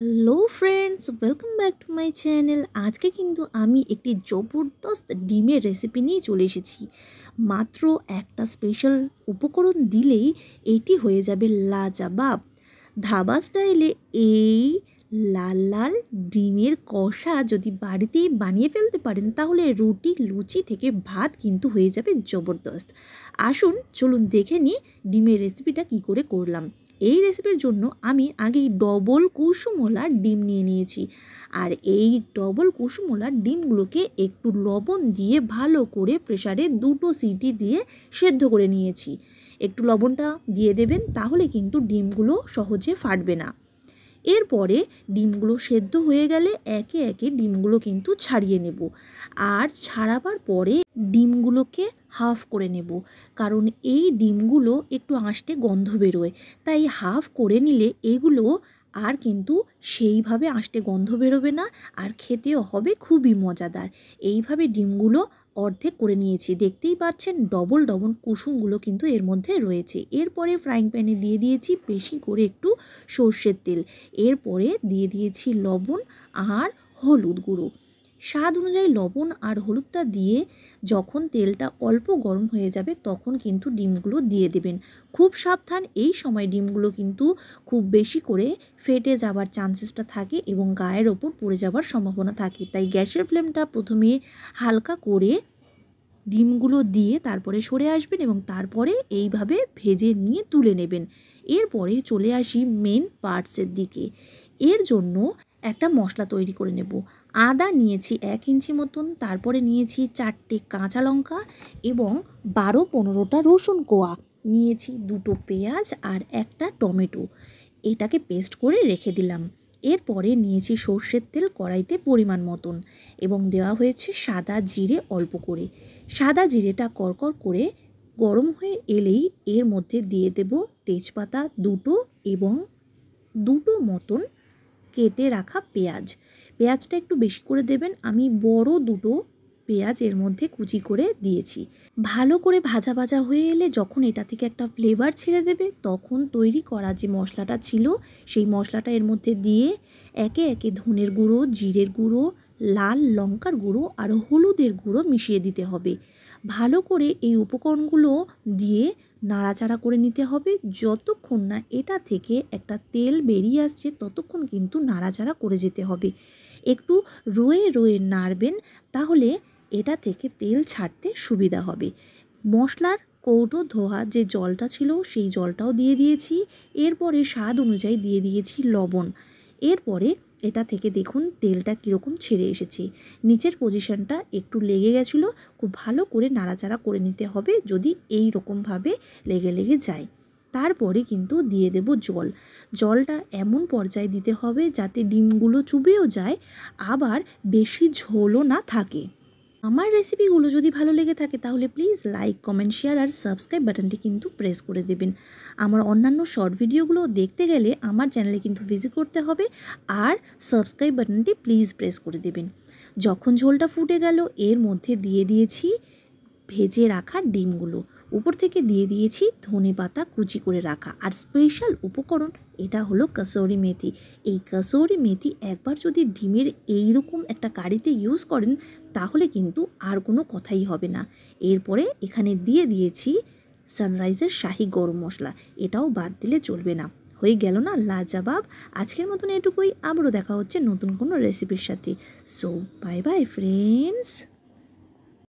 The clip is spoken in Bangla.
Hello friends, welcome back to my channel. আজকে কিন্তু আমি একটি জবরদস্ত ডিমের রেসিপি নিয়ে চলে এসেছি। মাত্র একটা স্পেশাল উপকরণ দিলেই এটি হয়ে যাবে লাজবাব। ধাবা স্টাইলে এই লাল লাল ডিমের কষা যদি বাড়িতেই বানিয়ে ফেলতে পারেন তাহলে রুটি লুচি থেকে ভাত কিন্তু হয়ে যাবে জবরদস্ত। আসুন চলুন দেখে নিই ডিমের রেসিপিটা কি করে করলাম। এই রেসিপির জন্য আমি আগেই ডবল কুসুমওয়ালা ডিম নিয়ে নিয়েছি। আর এই ডবল কুসুমওয়ালা ডিমগুলোকে একটু লবণ দিয়ে ভালো করে প্রেসারে 2টো সিটি দিয়ে সেদ্ধ করে নিয়েছি। একটু লবণটা দিয়ে দেবেন, তাহলে কিন্তু ডিমগুলো সহজে ফাটবে না। এরপরে ডিমগুলো সেদ্ধ হয়ে গেলে একে একে ডিমগুলো কিন্তু ছাড়িয়ে নেব। আর ছাড়াবার পরে ডিমগুলোকে হাফ করে নেব, কারণ এই ডিমগুলো একটু আঁশটে গন্ধ বেরোয়, তাই হাফ করে নিলে এগুলো আর কিন্তু সেইভাবে আঁশটে গন্ধ বেরোবে না, আর খেতেও হবে খুবই মজাদার। এইভাবে ডিমগুলো অর্ধেক করে নিয়েছি, দেখতেই পাচ্ছেন ডবল ডবল কুসুমগুলো কিন্তু এর মধ্যে রয়েছে। এরপরে ফ্রাইং প্যানে দিয়ে দিয়েছি বেশি করে একটু সর্ষের তেল। এরপরে দিয়ে দিয়েছি লবণ আর হলুদ গুঁড়ো। স্বাদ অনুযায়ী লবণ আর হলুদটা দিয়ে যখন তেলটা অল্প গরম হয়ে যাবে তখন কিন্তু ডিমগুলো দিয়ে দেবেন। খুব সাবধান, এই সময় ডিমগুলো কিন্তু খুব বেশি করে ফেটে যাওয়ার চান্সেসটা থাকে এবং গায়ের ওপর পড়ে যাওয়ার সম্ভাবনা থাকে, তাই গ্যাসের ফ্লেমটা প্রথমে হালকা করে ডিমগুলো দিয়ে তারপরে সরে আসবেন এবং তারপরে এইভাবে ভেজে নিয়ে তুলে নেবেন। এরপরে চলে আসি মেন পার্টসের দিকে। এর জন্য একটা মশলা তৈরি করে নেব। আদা নিয়েছি 1 ইঞ্চি মতন, তারপরে নিয়েছি 4টে কাঁচা লঙ্কা এবং 12-15টা রসুন কোয়া, নিয়েছি 2টো পেঁয়াজ আর একটা টমেটো। এটাকে পেস্ট করে রেখে দিলাম। এরপরে নিয়েছি সর্ষের তেল কড়াইতে পরিমাণ মতন এবং দেওয়া হয়েছে সাদা জিরে অল্প করে। সাদা জিরেটা কড়কড় করে গরম হয়ে এলেই এর মধ্যে দিয়ে দেব তেজপাতা 2টো এবং 2টো মতন কেটে রাখা পেঁয়াজ। পেঁয়াজটা একটু বেশি করে দেবেন, আমি বড় 2টো পেঁয়াজ এর মধ্যে কুচি করে দিয়েছি। ভালো করে ভাজা ভাজা হয়ে এলে যখন এটা থেকে একটা ফ্লেভার ছেড়ে দেবে তখন তৈরি করা যে মশলাটা ছিল সেই মশলাটা এর মধ্যে দিয়ে একে একে ধনের গুঁড়ো, জিরের গুঁড়ো, লাল লঙ্কার গুঁড়ো আর হলুদের গুঁড়ো মিশিয়ে দিতে হবে। ভালো করে এই উপকরণগুলো দিয়ে নাড়াচাড়া করে নিতে হবে। যতক্ষণ না এটা থেকে একটা তেল বেরিয়ে আসছে ততক্ষণ কিন্তু নাড়াচাড়া করে যেতে হবে। একটু রয়ে রয়ে নাড়বেন, তাহলে এটা থেকে তেল ছাড়তে সুবিধা হবে। মশলার কৌটো ধোয়া যে জলটা ছিল সেই জলটাও দিয়ে দিয়েছি। এরপরে স্বাদ অনুযায়ী দিয়ে দিয়েছি লবণ। এরপরে এটা থেকে দেখুন তেলটা কীরকম ছেড়ে এসেছে। নিচের পজিশনটা একটু লেগে গেছিলো, খুব ভালো করে নাড়াচাড়া করে নিতে হবে যদি এই রকমভাবে লেগে লেগে যায়। তারপরে কিন্তু দিয়ে দেব জল। জলটা এমন পর্যায়ে দিতে হবে যাতে ডিমগুলো চুবেও যায়, আবার বেশি ঝোলও না থাকে। আমার রেসিপিগুলো যদি ভালো লেগে থাকে তাহলে প্লিজ লাইক, কমেন্ট, শেয়ার আর সাবস্ক্রাইব বাটনটি কিন্তু প্রেস করে দেবেন। আমার অন্যান্য শর্ট ভিডিওগুলো দেখতে গেলে আমার চ্যানেলে কিন্তু ভিজিট করতে হবে আর সাবস্ক্রাইব বাটনটি প্লিজ প্রেস করে দেবেন। যখন ঝোলটা ফুটে গেল এর মধ্যে দিয়ে দিয়েছি ভেজে রাখা ডিমগুলো, উপর থেকে দিয়ে দিয়েছি ধনেপাতা কুচি করে রাখা, আর স্পেশাল উপকরণ এটা হলো কসুরি মেথি। এই কসুরি মেথি একবার যদি ডিমের এইরকম একটা কারিতে ইউজ করেন তাহলে কিন্তু আর কোনো কথাই হবে না। এরপরে এখানে দিয়ে দিয়েছি সানরাইজের শাহি গরম মশলা, এটাও বাদ দিলে চলবে না। হয়ে গেল না লাজবাব। আজকের মতন এটুকুই, আবারও দেখা হচ্ছে নতুন কোনো রেসিপির সাথে। So bye bye friends.